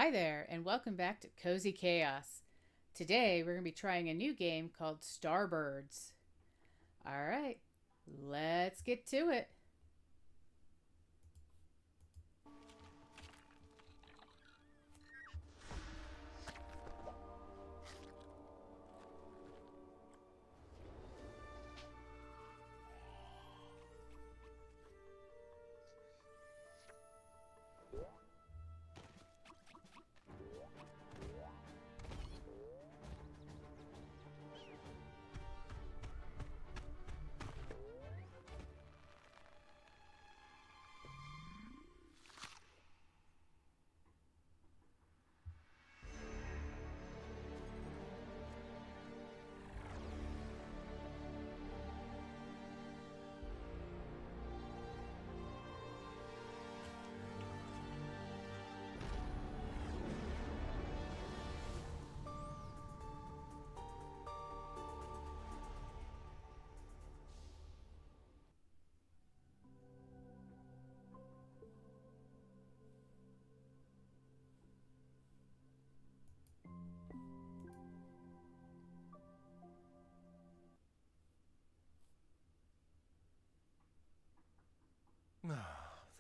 Hi there, and welcome back to Cozy Chaos. Today, we're going to be trying a new game called Starbirds. All right, let's get to it.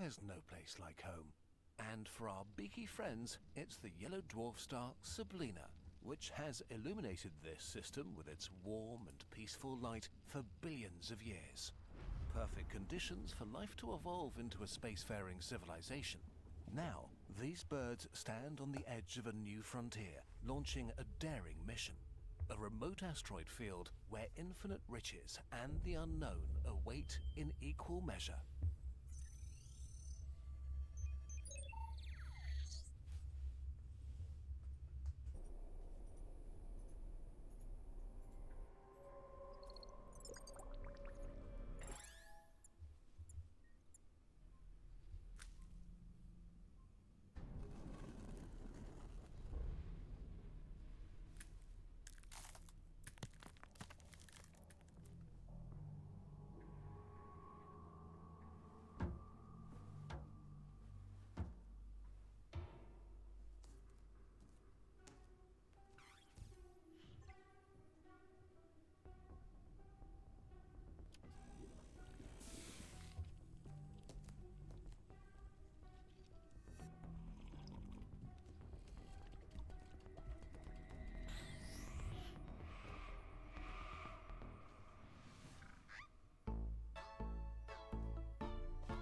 There's no place like home. And for our beaky friends, it's the yellow dwarf star Sublina, which has illuminated this system with its warm and peaceful light for billions of years. Perfect conditions for life to evolve into a spacefaring civilization. Now, these birds stand on the edge of a new frontier, launching a daring mission. A remote asteroid field where infinite riches and the unknown await in equal measure.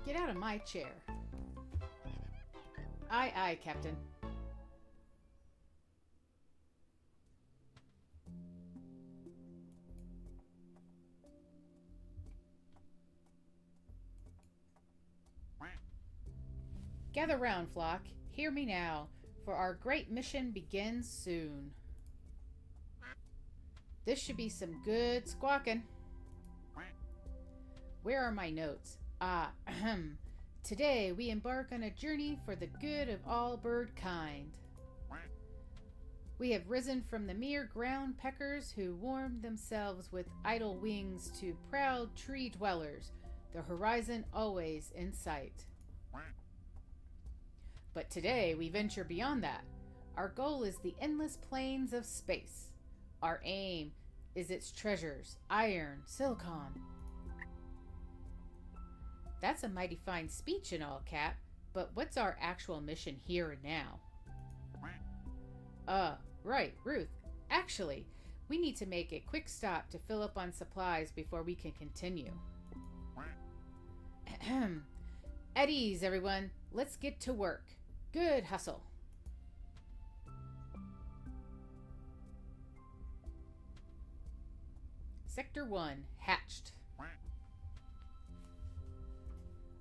Get out of my chair. Aye, aye, Captain. Gather round, flock. Hear me now, for our great mission begins soon. This should be some good squawking. Where are my notes? Ahem. Today we embark on a journey for the good of all bird kind. We have risen from the mere ground peckers who warmed themselves with idle wings to proud tree dwellers, the horizon always in sight. But today we venture beyond that. Our goal is the endless plains of space. Our aim is its treasures, iron, silicon. That's a mighty fine speech and all, Cap, but what's our actual mission here and now? Right, Ruth. Actually, we need to make a quick stop to fill up on supplies before we can continue. Ahem. At ease, everyone. Let's get to work. Good hustle. Sector 1, hatched.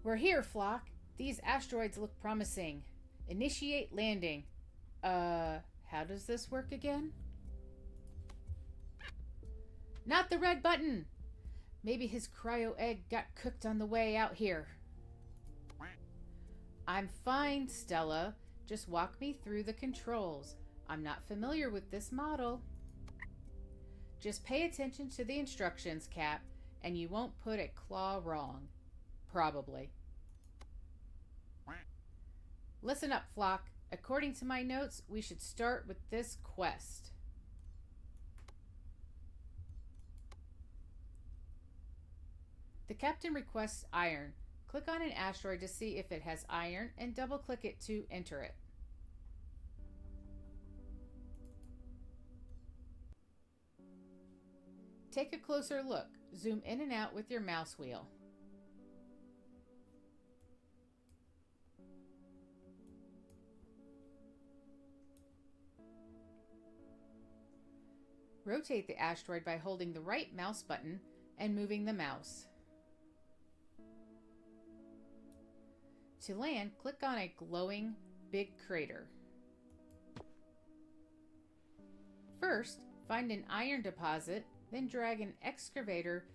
We're here, flock. These asteroids look promising. Initiate landing. How does this work again? Not the red button! Maybe his cryo egg got cooked on the way out here. I'm fine, Stella. Just walk me through the controls. I'm not familiar with this model. Just pay attention to the instructions, Cap, and you won't put a claw wrong. Probably. Listen up, flock. According to my notes, we should start with this quest. The captain requests iron. Click on an asteroid to see if it has iron and double click it to enter it. Take a closer look. Zoom in and out with your mouse wheel. Rotate the asteroid by holding the right mouse button and moving the mouse. To land, click on a glowing big crater. First, find an iron deposit, then drag an excavator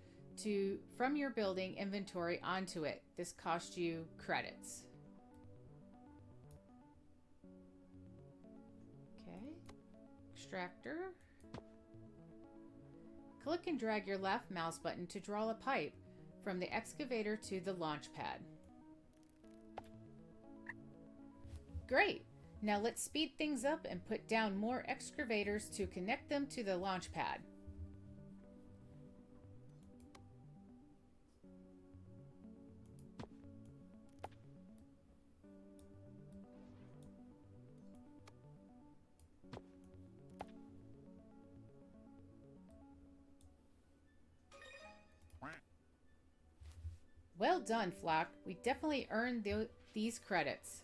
from your building inventory onto it. This costs you credits. Okay. Extractor. Click and drag your left mouse button to draw a pipe from the excavator to the launch pad. Great! Now let's speed things up and put down more excavators to connect them to the launch pad. Well done, Flock. We definitely earned these credits.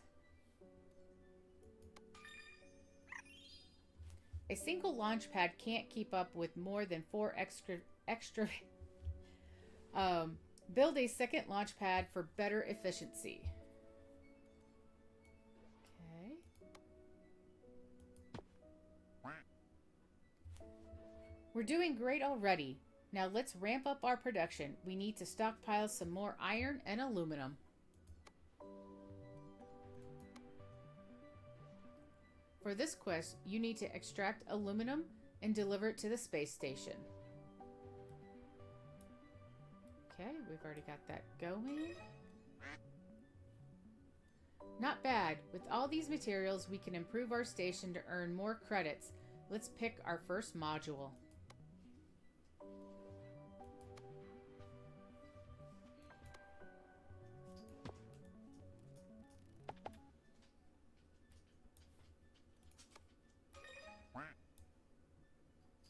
A single launch pad can't keep up with more than 4 extra. Build a second launch pad for better efficiency. Okay. We're doing great already. Now let's ramp up our production. We need to stockpile some more iron and aluminum. For this quest, you need to extract aluminum and deliver it to the space station. Okay, we've already got that going. Not bad. With all these materials, we can improve our station to earn more credits. Let's pick our first module.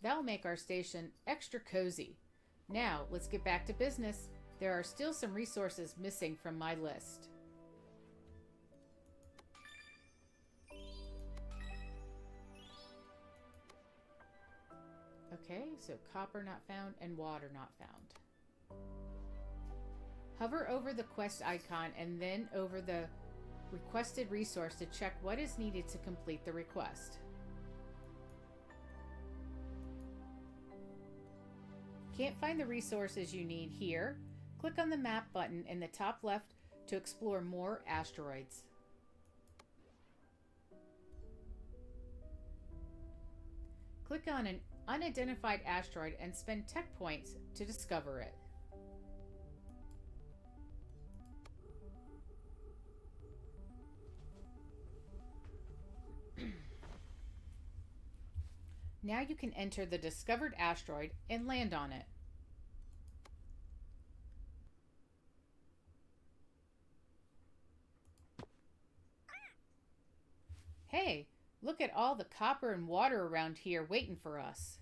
That'll make our station extra cozy. Now, let's get back to business. There are still some resources missing from my list. Okay, so copper not found and water not found. Hover over the quest icon and then over the requested resource to check what is needed to complete the request. Can't find the resources you need here? Click on the map button in the top left to explore more asteroids. Click on an unidentified asteroid and spend tech points to discover it. Now you can enter the discovered asteroid and land on it. Hey, look at all the copper and water around here waiting for us.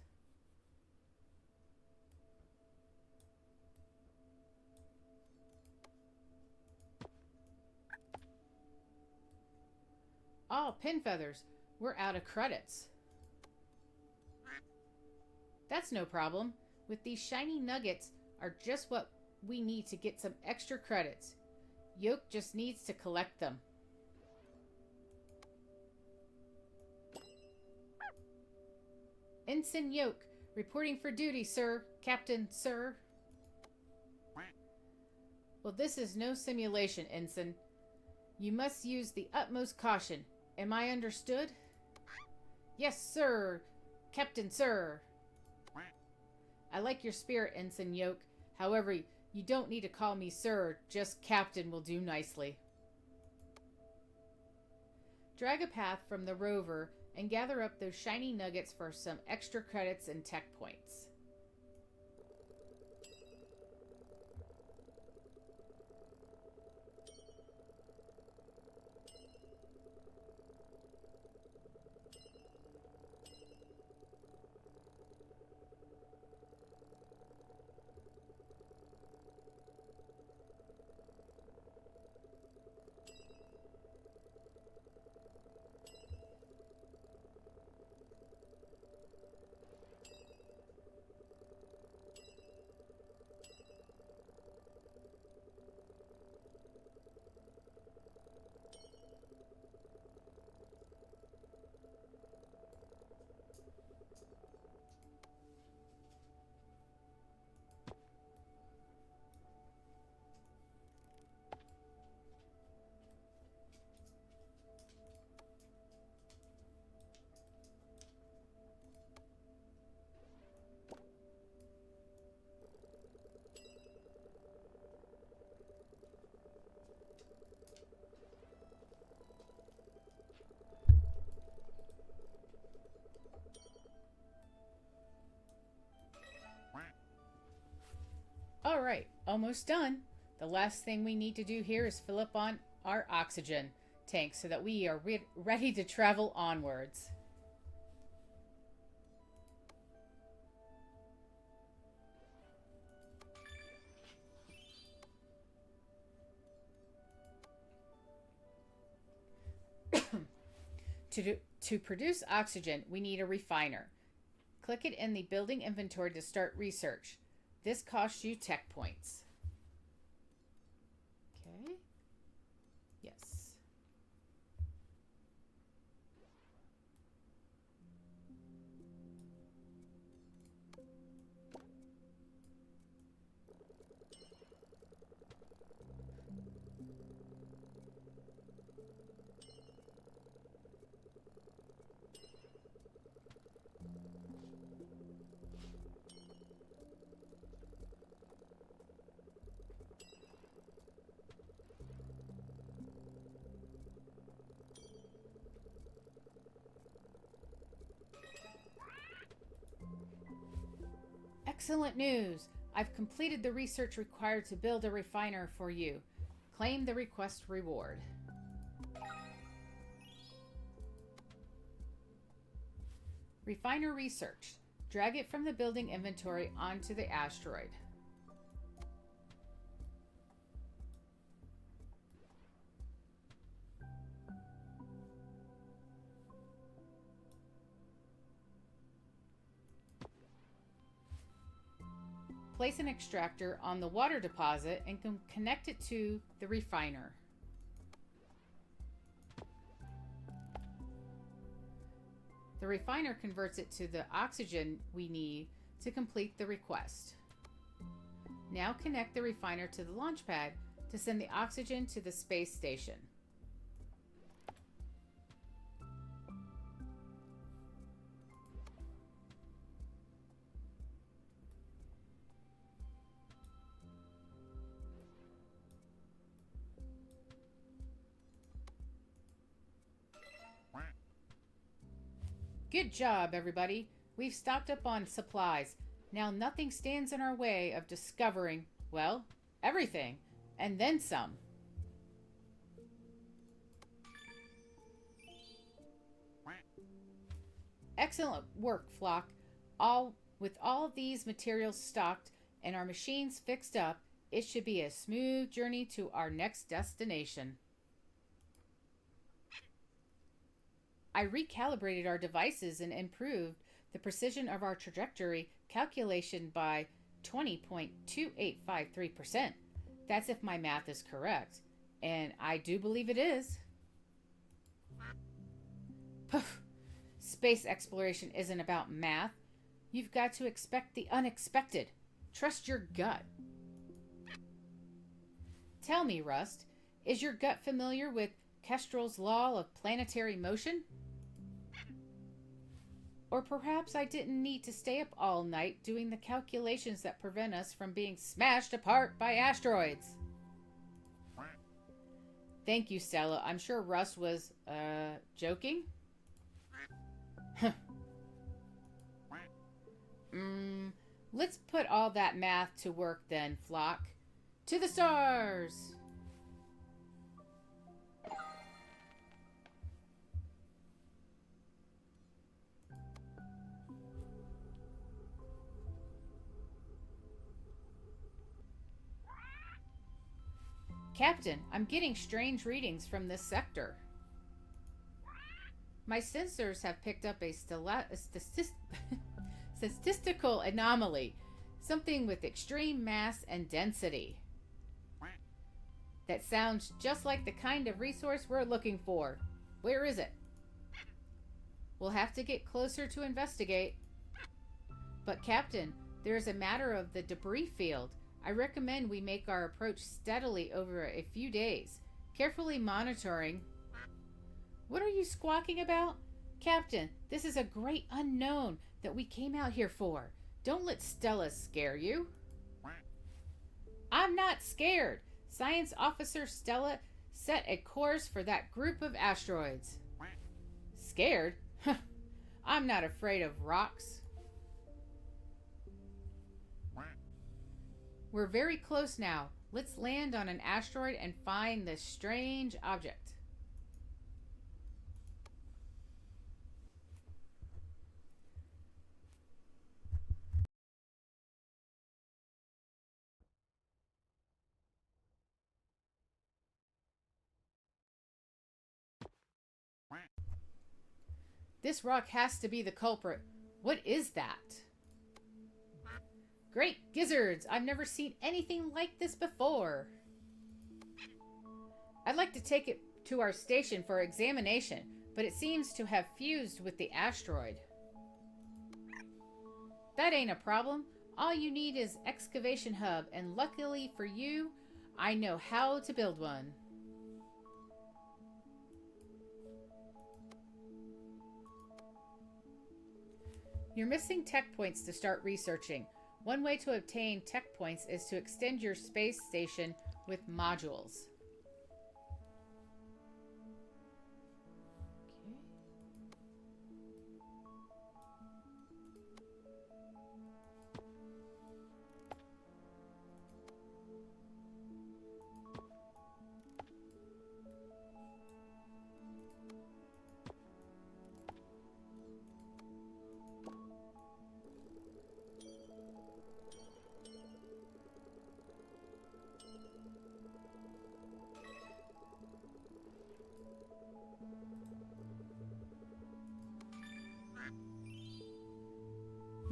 Oh, pin feathers. We're out of credits. That's no problem. With these shiny nuggets are just what we need to get some extra credits. Yoke just needs to collect them. Ensign Yoke, reporting for duty, sir. Captain, sir. Well, this is no simulation, Ensign. You must use the utmost caution. Am I understood? Yes, sir. Captain, sir. I like your spirit, Ensign Yoke. However, you don't need to call me sir. Just Captain will do nicely. Drag a path from the rover and gather up those shiny nuggets for some extra credits and tech points. Alright, almost done. The last thing we need to do here is fill up on our oxygen tank so that we are ready to travel onwards. To produce oxygen, we need a refiner. Click it in the building inventory to start research. This costs you tech points. Okay. Yes. Excellent news! I've completed the research required to build a refiner for you. Claim the request reward. Refiner researched. Drag it from the building inventory onto the asteroid. Place an extractor on the water deposit and connect it to the refiner. The refiner converts it to the oxygen we need to complete the request. Now connect the refiner to the launch pad to send the oxygen to the space station. Good job, everybody. We've stocked up on supplies. Now nothing stands in our way of discovering, well, everything, and then some. Excellent work, Flock. With all these materials stocked and our machines fixed up, it should be a smooth journey to our next destination. I recalibrated our devices and improved the precision of our trajectory calculation by 20.2853%. That's if my math is correct. And I do believe it is. Poof. Space exploration isn't about math. You've got to expect the unexpected. Trust your gut. Tell me, Rust, is your gut familiar with Kestrel's law of planetary motion? Or perhaps I didn't need to stay up all night doing the calculations that prevent us from being smashed apart by asteroids. Thank you, Stella. I'm sure Russ was, joking? mm, let's put all that math to work then, Flock. To the stars! Captain, I'm getting strange readings from this sector. My sensors have picked up a statistical anomaly, something with extreme mass and density. That sounds just like the kind of resource we're looking for. Where is it? We'll have to get closer to investigate. But Captain, there's a matter of the debris field. I recommend we make our approach steadily over a few days, carefully monitoring. What are you squawking about? Captain, this is a great unknown that we came out here for. Don't let Stella scare you. I'm not scared. Science Officer Stella set a course for that group of asteroids. Scared? I'm not afraid of rocks. We're very close now. Let's land on an asteroid and find this strange object. This rock has to be the culprit. What is that? Great gizzards! I've never seen anything like this before. I'd like to take it to our station for examination, but it seems to have fused with the asteroid. That ain't a problem. All you need is excavation hub, and luckily for you, I know how to build one. You're missing tech points to start researching. One way to obtain tech points is to extend your space station with modules.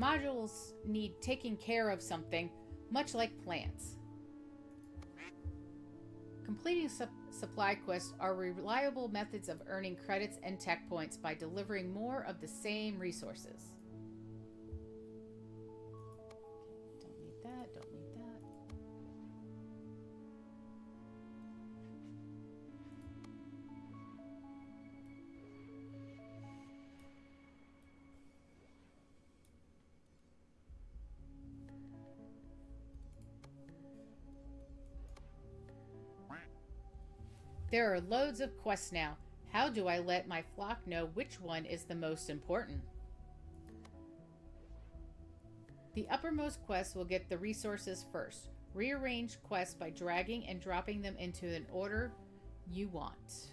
Modules need taking care of something, much like plants. Completing supply quests are reliable methods of earning credits and tech points by delivering more of the same resources. Don't need that, don't need that. There are loads of quests now. How do I let my flock know which one is the most important? The uppermost quests will get the resources first. Rearrange quests by dragging and dropping them into an order you want.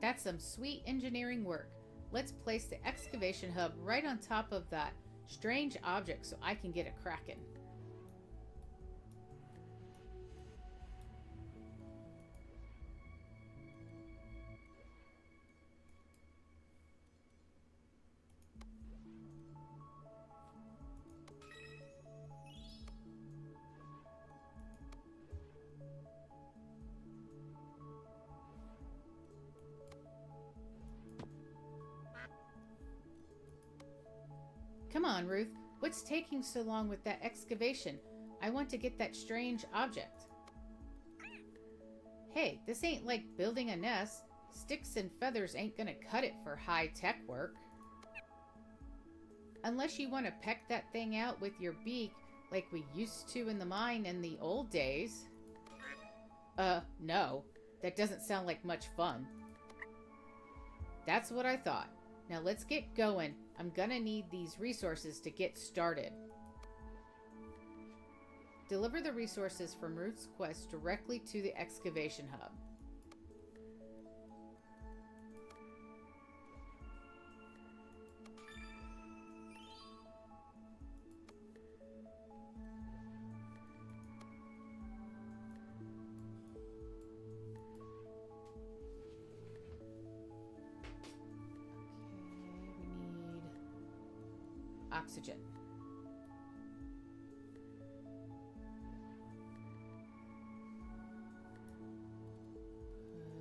That's some sweet engineering work. Let's place the excavation hub right on top of that strange object so I can get a cracking. Come on, Ruth. What's taking so long with that excavation? I want to get that strange object. Hey, this ain't like building a nest. Sticks and feathers ain't gonna cut it for high-tech work. Unless you want to peck that thing out with your beak like we used to in the mine in the old days. No. That doesn't sound like much fun. That's what I thought. Now let's get going. I'm gonna need these resources to get started. Deliver the resources from Ruth's quest directly to the excavation hub. Oxygen.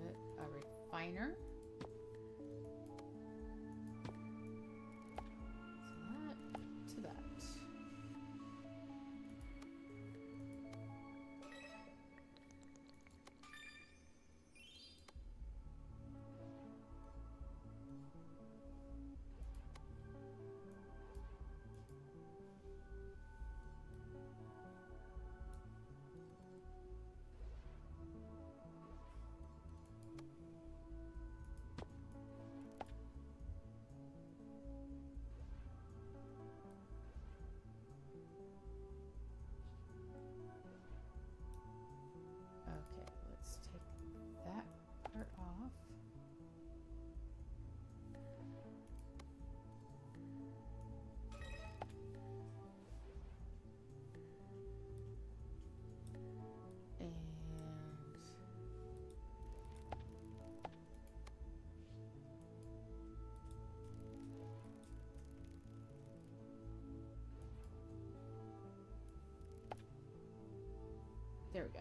Put a refiner. To that. Okay, let's take that part off. And there we go.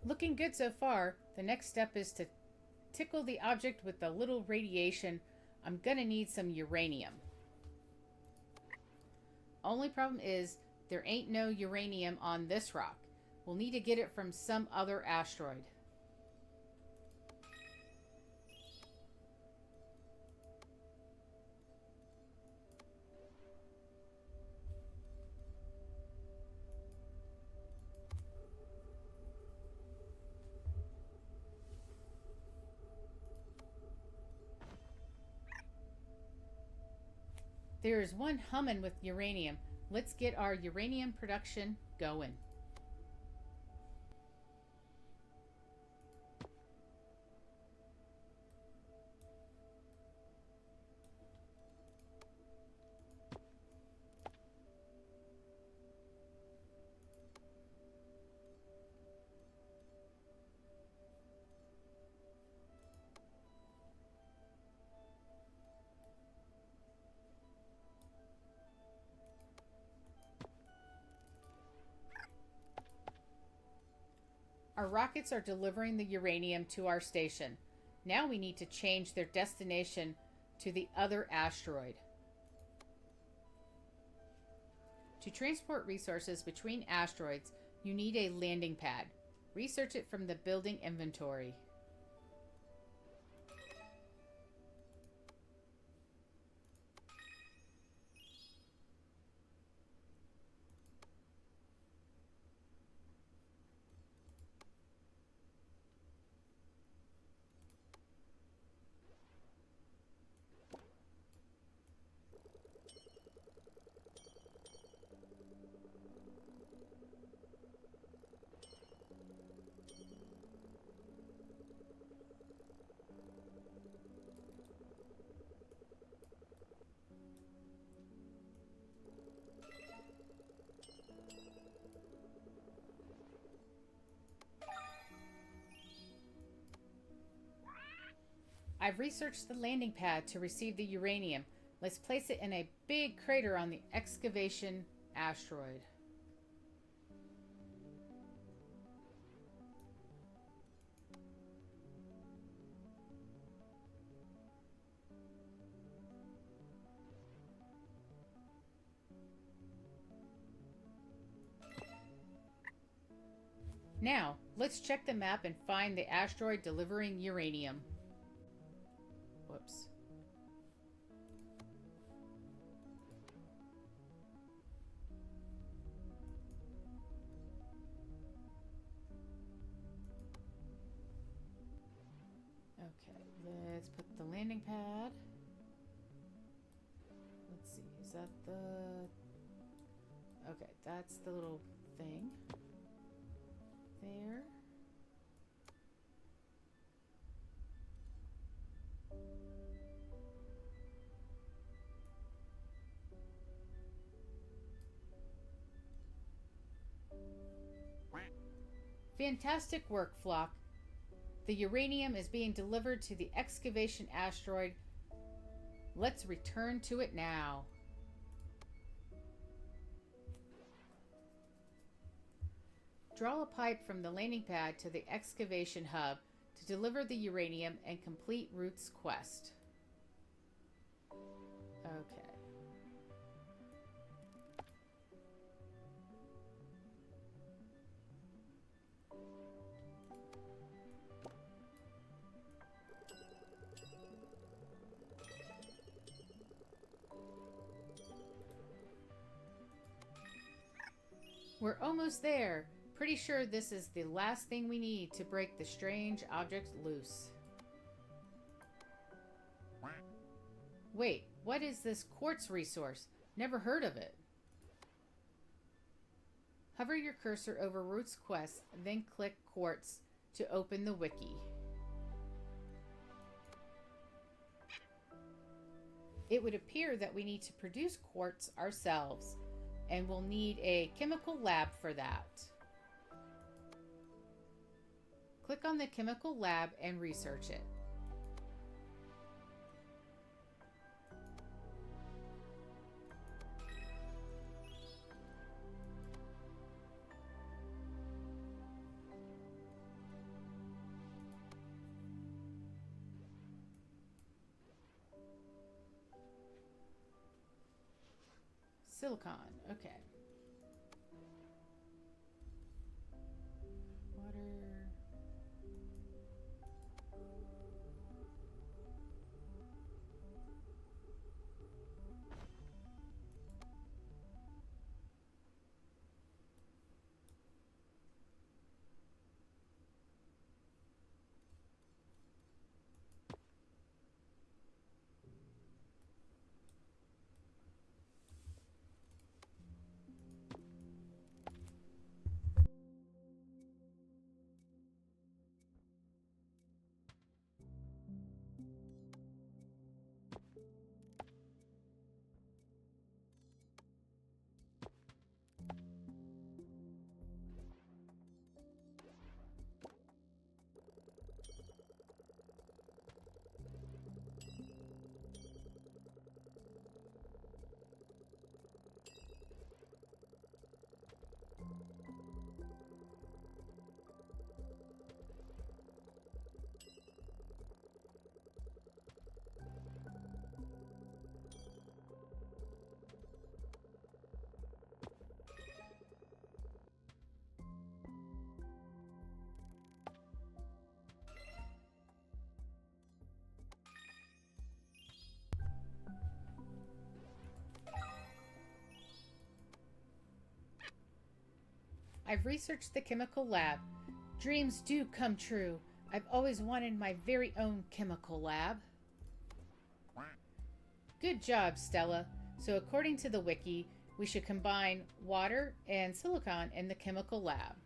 Looking good so far. The next step is to tickle the object with the little radiation. I'm gonna need some uranium. Only problem is there ain't no uranium on this rock. We'll need to get it from some other asteroid. There is one humming with uranium. Let's get our uranium production going. Our rockets are delivering the uranium to our station. Now we need to change their destination to the other asteroid. To transport resources between asteroids, you need a landing pad. Research it from the building inventory. I've researched the landing pad to receive the uranium. Let's place it in a big crater on the excavation asteroid. Now, let's check the map and find the asteroid delivering uranium. Whoops. Okay, let's put the landing pad. Let's see, is that the... Okay, that's the little thing. There. Fantastic work, Flock. The uranium is being delivered to the excavation asteroid. Let's return to it now. Draw a pipe from the landing pad to the excavation hub to deliver the uranium and complete Root's quest. Okay. We're almost there. Pretty sure this is the last thing we need to break the strange object loose. Wait, what is this quartz resource? Never heard of it. Hover your cursor over Root's quest, then click quartz to open the wiki. It would appear that we need to produce quartz ourselves, and we'll need a chemical lab for that. Click on the chemical lab and research it. Silicon, okay. Water. I've researched the chemical lab. Dreams do come true. I've always wanted my very own chemical lab. Good job, Stella. So according to the wiki, we should combine water and silicon in the chemical lab.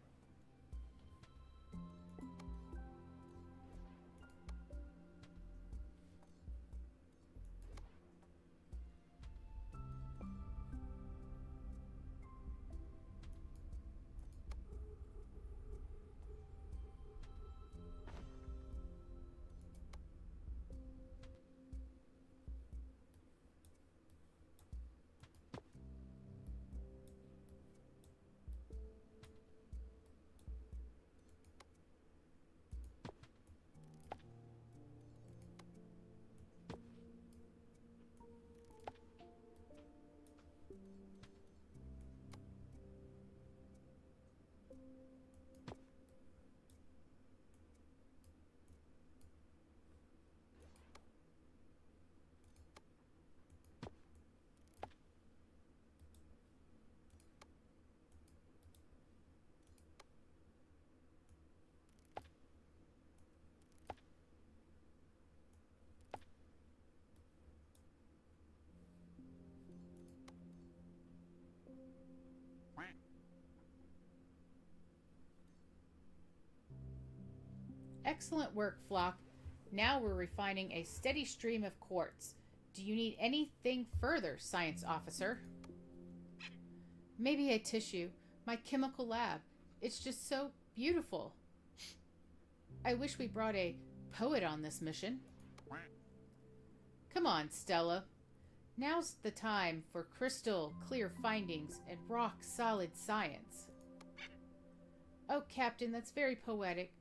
Excellent work, Flock. Now we're refining a steady stream of quartz. Do you need anything further, Science Officer? Maybe a tissue. My chemical lab. It's just so beautiful. I wish we brought a poet on this mission. Come on, Stella. Now's the time for crystal clear findings and rock solid science. Oh, Captain, that's very poetic.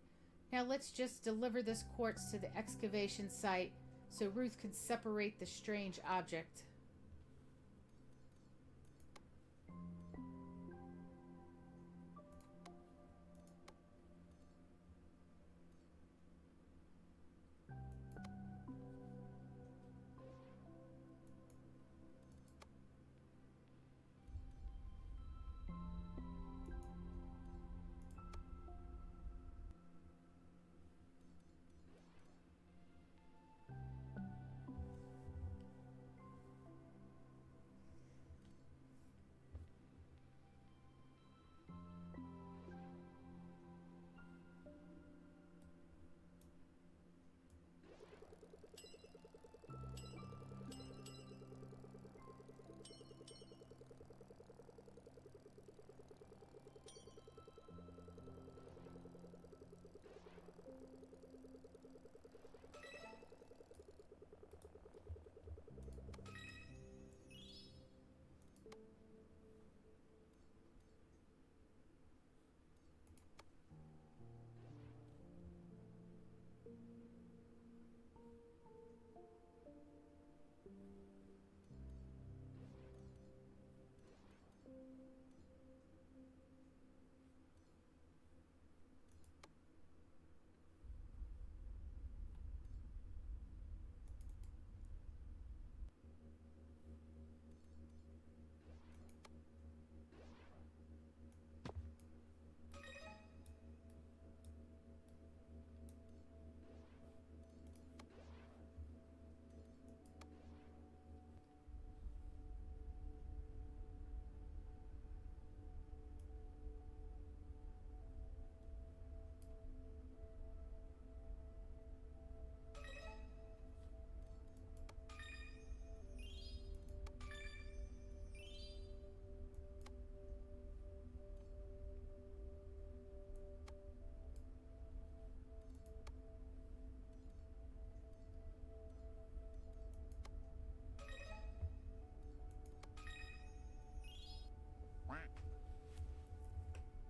Now let's just deliver this quartz to the excavation site so Ruth can separate the strange object.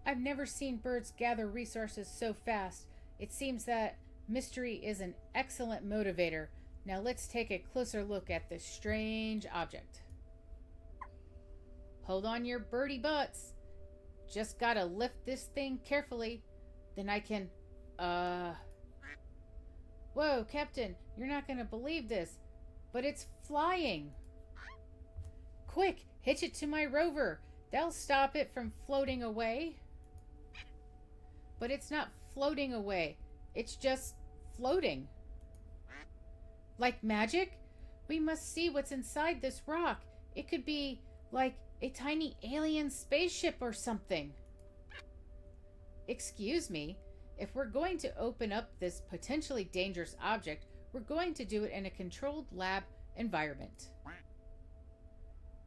I've never seen birds gather resources so fast. It seems that mystery is an excellent motivator. Now let's take a closer look at this strange object. Hold on your birdie butts. Just gotta lift this thing carefully. Then I can, Whoa, Captain, you're not gonna believe this, but it's flying. Quick, hitch it to my rover. That'll stop it from floating away. but it's not floating away. It's just floating. Like magic? We must see what's inside this rock. It could be like a tiny alien spaceship or something. Excuse me, if we're going to open up this potentially dangerous object, we're going to do it in a controlled lab environment.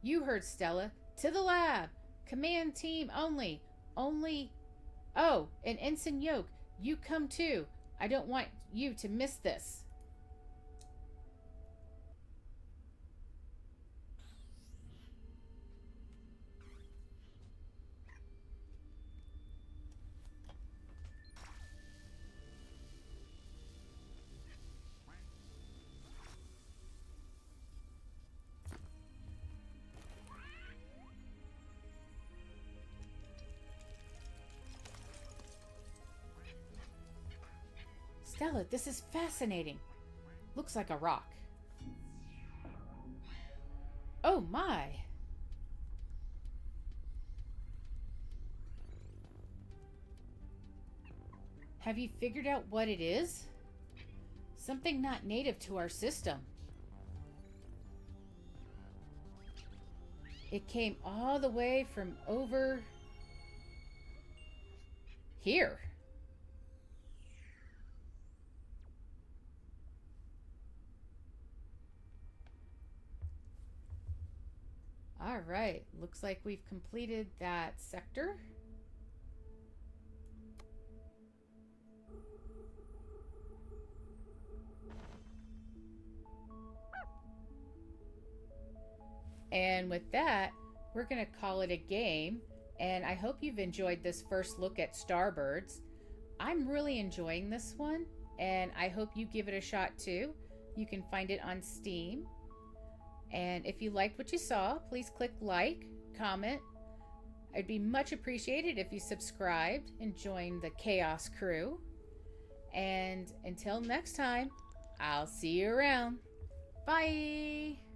You heard Stella. To the lab. Command team only. Oh, and Ensign Yoke, you come too. I don't want you to miss this. Stella, this is fascinating. Looks like a rock. Oh my! Have you figured out what it is? Something not native to our system. It came all the way from over here. All right, looks like we've completed that sector. And with that, we're going to call it a game. And I hope you've enjoyed this first look at Starbirds. I'm really enjoying this one, and I hope you give it a shot too. You can find it on Steam. And if you liked what you saw, please click like, comment. I'd be much appreciated if you subscribed and joined the Chaos crew. And until next time, I'll see you around. Bye!